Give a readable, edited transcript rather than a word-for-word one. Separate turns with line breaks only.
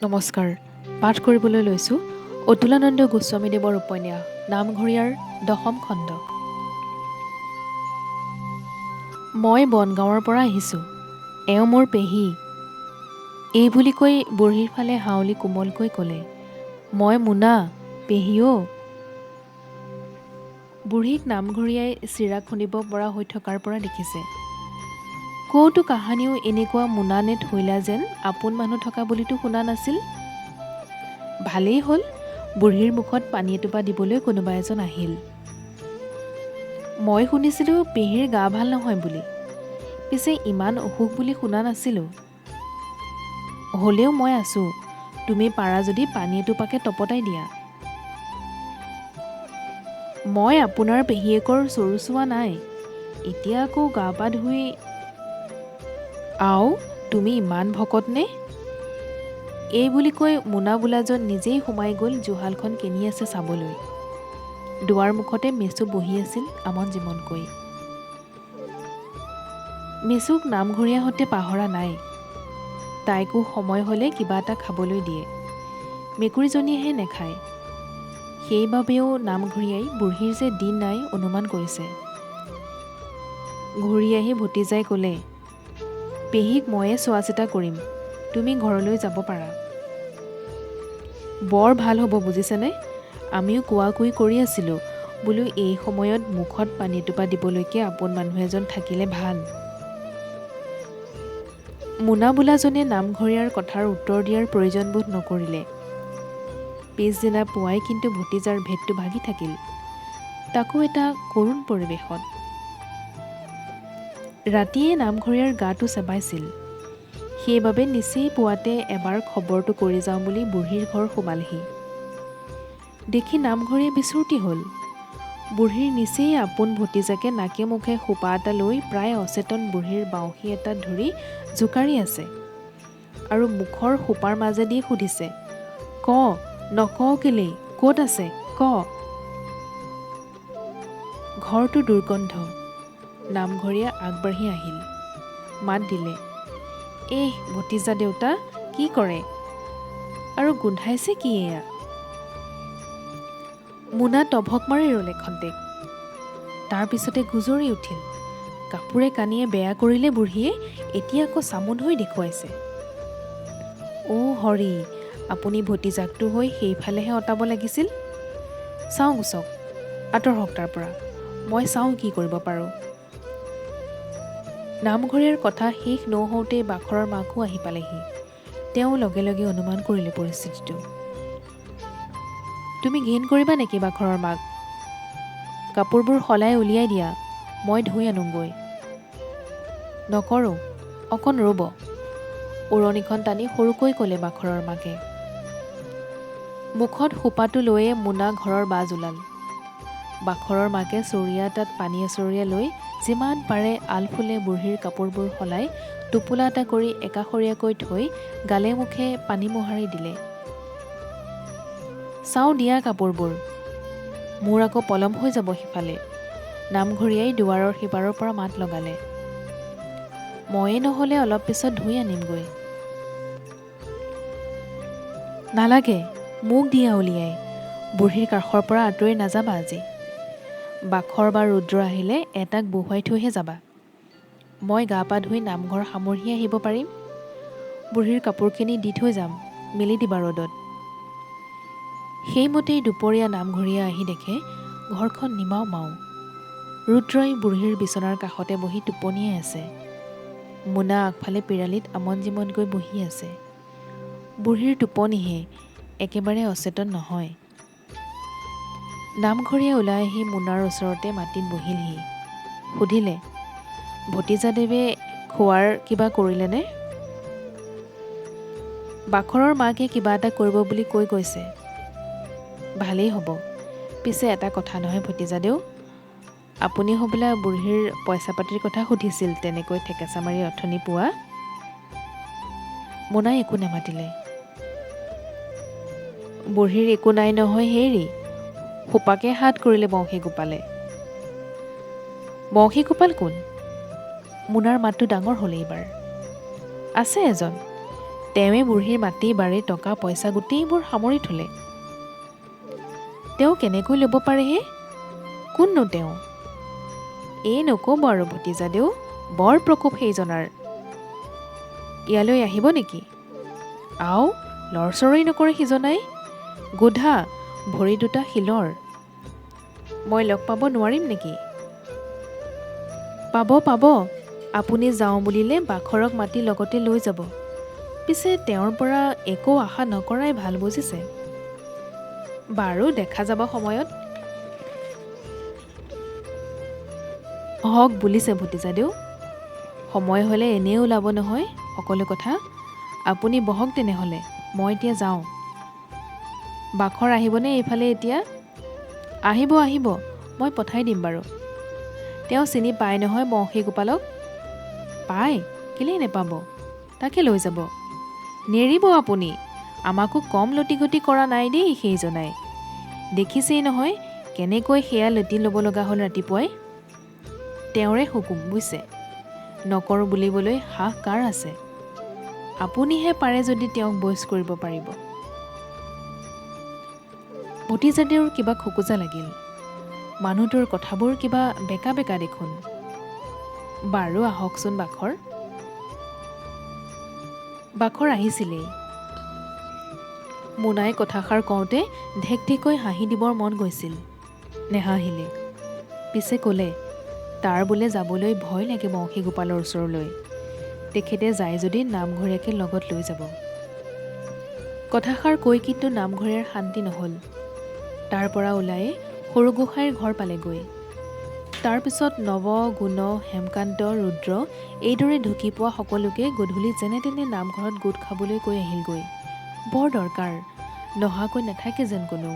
নমস্কাৰ। পাঠ কৰিবলৈ লৈছোঁ অতুলানন্দ গোস্বামীদেৱৰ উপন্যাস নামঘৰীয়াৰ 10ম খণ্ড। মই বনগাঁৱৰ পৰা আহিছোঁ। এওঁ মোৰ পেহী। এই বুলি কৈ বুঢ়ীৰ ফালে হাউলি কোমলকৈ ক'লে, মই মোনা, পেহী অ'। বুঢ়ীক নামঘৰীয়াই চিৰাগ খুন্দিব পৰা হৈ থকাৰ পৰা দেখিছে। কৌতো কাহানিও এনেকুৱা মোনা নে থৈলা যেন আপোন মানুহ থকা বুলিতো শুনা নাছিল। ভালেই হ'ল, বুঢ়ীৰ মুখত পানী এটোপা দিবলৈ কোনোবা এজন আহিল। মই শুনিছিলোঁ পেহীৰ গা ভাল নহয় বুলি, পিছে ইমান অসুখ বুলি শুনা নাছিলোঁ। হ'লেও মই আছোঁ, তুমি পাৰা যদি পানী এটোপাকে তপতাই দিয়া। মই আপোনাৰ পেহীয়েকৰ চৰু চোৱা নাই, এতিয়া আকৌ গা পা ধুই। আও, তুমি ইমান ভকত নে? এই বুলি কৈ মোনা বোলাজন নিজেই সোমাই গ'ল জুহালখন কেনি আছে চাবলৈ। দুৱাৰ মুখতে মেচু বহি আছিল আমন জিমনকৈ। মেচুক নামঘৰীয়াহঁতে পাহৰা নাই। তাইকো সময় হ'লে কিবা এটা খাবলৈ দিয়ে, মেকুৰীজনীয়েহে নেখায়। সেইবাবেও নামঘৰীয়াই বুঢ়ীৰ যে দিন নাই অনুমান কৰিছে। ঘূৰি আহি ভতিজাই ক'লে, পেহীক ময়ে চোৱা চিতা কৰিম, তুমি ঘৰলৈ যাব পাৰা। বৰ ভাল হ'ব বুজিছেনে, আমিও কোৱা কৰি আছিলোঁ বোলো এই সময়ত মুখত পানী এটোপা দিবলৈকে আপোন মানুহ এজন থাকিলে ভাল। মোনা বোলাজনে নামঘৰীয়াৰ কথাৰ উত্তৰ দিয়াৰ প্ৰয়োজনবোধ নকৰিলে। পিছদিনা পুৱাই কিন্তু ভতিজাৰ ভেটটো ভাগি থাকিল, তাকো এটা কৰুণ পৰিৱেশত। ৰাতিয়ে নামঘৰীয়াৰ গাটো চেবাইছিল, সেইবাবে নিচেই পুৱাতে এবাৰ খবৰটো কৰি যাওঁ বুলি বুঢ়ীৰ ঘৰ সোমালহি। দেখি নামঘৰীয়া বিচূৰ্তি হ'ল। বুঢ়ীৰ নিচেই আপোন ভতিজাকে নাকে মুখে সোপা এটা লৈ প্ৰায় অচেতন বুঢ়ীৰ বাউসী এটাত ধৰি জোকাৰি আছে আৰু মুখৰ সোপাৰ মাজেদি সুধিছে, ক, নকৱ কেলেই, ক'ত আছে, ক। ঘৰটো দুৰ্গন্ধ। নামঘৰীয়া আগবাঢ়ি আহিল, মাত দিলে, এহ ভতিজা দেউতা, কি কৰে আৰু গোন্ধাইছে কি এয়া? মোনা টভক মাৰি ৰ'ল এখন্তেক, তাৰ পিছতে গুজৰি উঠিল। কাপোৰে কানিয়ে বেয়া কৰিলে বুঢ়ীয়ে, এতিয়া আকৌ চামোন হৈ দেখুৱাইছে। অ' হৰি, আপুনি ভতিজাকটো হৈ সেইফালেহে অঁতাব লাগিছিল। চাওঁ গুচক, আঁতৰ হওক তাৰ পৰা, মই চাওঁ কি কৰিব পাৰোঁ। নামঘৰীয়াৰ কথা শেষ নহওঁতেই বাখৰৰ মাকো আহি পালেহি। তেওঁ লগে লগে অনুমান কৰিলে পৰিস্থিতিটো। তুমি ঘিণ কৰিবা নেকি বাখৰৰ মাক? কাপোৰবোৰ সলাই উলিয়াই দিয়া, মই ধুই আনোগৈ। নকৰোঁ, অকণ ৰ'ব, ওৰণিখন টানি সৰুকৈ ক'লে বাখৰৰ মাকে। মুখত সোপাটো লৈয়ে মোনা ঘৰৰ বাজ ওলাল। বাখৰৰ মাকে চৰিয়া এটাত পানী এচৰীয়া লৈ যিমান পাৰে আলফুলে বুঢ়ীৰ কাপোৰবোৰ সলাই টোপোলা এটা কৰি একাষৰীয়াকৈ থৈ গালে মুখে পানী মোহাৰি দিলে। চাওঁ দিয়া কাপোৰবোৰ, মোৰ আকৌ পলম হৈ যাব সিফালে। নামঘৰীয়াই দুৱাৰৰ সিপাৰৰ পৰা মাত লগালে, ময়ে নহ'লে অলপ পিছত ধুই আনিমগৈ। নালাগে, মোক দিয়া উলিয়াই, বুঢ়ীৰ কাষৰ পৰা আঁতৰি নাযাবা আজি। বাখৰ বা ৰুদ্ৰ আহিলে এটাক বহুৱাই থৈহে যাবা। মই গা পা ধুই নামঘৰ সামৰিহে আহিব পাৰিম। বুঢ়ীৰ কাপোৰখিনি দি থৈ যাম, মেলি দিবা ৰ'দত। সেইমতেই দুপৰীয়া নামঘৰীয়া আহি দেখে ঘৰখন নিমাও মাও। ৰুদ্ৰই বুঢ়ীৰ বিচনাৰ কাষতে বহি টোপনিয়াই আছে। মোনা আগফালে পিৰালিত আমন জিমনকৈ বহি আছে। বুঢ়ীৰ টোপনিহে, একেবাৰে অচেতন নহয়। নামঘৰীয়া ওলাই আহি মোনাৰ ওচৰতে মাটিত বহিলহি। সুধিলে, ভতিজাদেৱে খোৱাৰ কিবা কৰিলেনে? বাখৰৰ মাকে কিবা এটা কৰিব বুলি কৈ গৈছে। ভালেই হ'ব, পিছে এটা কথা নহয় ভতিজাদেউ, আপুনি হ'বলা বুঢ়ীৰ পইচা পাতিৰ কথা সুধিছিল তেনেকৈ ঠেকেচা মাৰি অথনি পুৱা। মোনাই একো নেমাতিলে। বুঢ়ীৰ একো নাই নহয় হেৰি, সোপাকে হাত কৰিলে বংশী গোপালে। বংশী গোপাল কোন? মোনাৰ মাতটো ডাঙৰ হ'ল এইবাৰ। আছে এজন, তেওঁৱে বুঢ়ীৰ মাটি বাৰী টকা পইচা গোটেইবোৰ সামৰি থলে। তেওঁ কেনেকৈ ল'ব পাৰেহে? কোননো তেওঁ? এই নক'ব আৰু ভতিজাদেউ, বৰ প্ৰকোপ সেইজনাৰ। ইয়ালৈ আহিব নেকি? আও, লৰচৰেই নকৰে সিজনাই। গোধা, ভৰি দুটা শিলৰ। মই লগ পাব নোৱাৰিম নেকি? পাব পাব। আপুনি যাওঁ বুলিলে বাখৰক মাতি লগতে লৈ যাব। পিছে তেওঁৰ পৰা একো আশা নকৰাই ভাল, বুজিছে। বাৰু দেখা যাব সময়ত। হওক বুলিছে ভতিজাদেউ, সময় হ'লে এনেই ওলাব নহয় সকলো কথা। আপুনি বহক তেনেহ'লে, মই এতিয়া যাওঁ। বাখৰ আহিবনে এইফালে এতিয়া? আহিব আহিব, মই পঠাই দিম বাৰু। তেওঁ চিনি পায় নহয় বংশী গোপালক। পায়, কেলেই নেপাব, তাকে লৈ যাব। নেৰিব আপুনি, আমাকো কম লটিঘটি কৰা নাই দেই সেইজনাই। দেখিছেই নহয় কেনেকৈ সেয়া লটি ল'ব লগা হ'ল ৰাতিপুৱাই। তেওঁৰে হুকুম বুজিছে, নকৰোঁ বুলিবলৈ সাহ কাৰ আছে? আপুনিহে পাৰে যদি তেওঁক বইচ কৰিব পাৰিব। ভতিজাদেউৰ কিবা খোকোজা লাগিল। মানুহটোৰ কথাবোৰ কিবা বেকা বেকা দেখোন। বাৰু আহকচোন বাখৰ। বাখৰ আহিছিলেই। মোনাই কথাষাৰ কওঁতে ঢেক ঢেকৈ হাঁহি দিবৰ মন গৈছিল, নেহাঁহিলে। পিছে ক'লে, তাৰ বোলে যাবলৈ ভয় লাগে বংশী গোপালৰ ওচৰলৈ। তেখেতে যায় যদি নামঘৰীয়াকে লগত লৈ যাব। কথাষাৰ কৈ কিন্তু নামঘৰীয়াৰ শান্তি নহ'ল। তাৰ পৰা ওলাই সৰুগোসাঁইৰ ঘৰ পালেগৈ। তাৰপিছত নৱ, গুণ, হেমকান্ত, ৰুদ্ৰ এইদৰে ঢুকি পোৱা সকলোকে গধূলি যেনে তেনে নামঘৰত গোট খাবলৈ কৈ আহিলগৈ। বৰ দৰকাৰ, নহাকৈ নাথাকে যেন কোনো।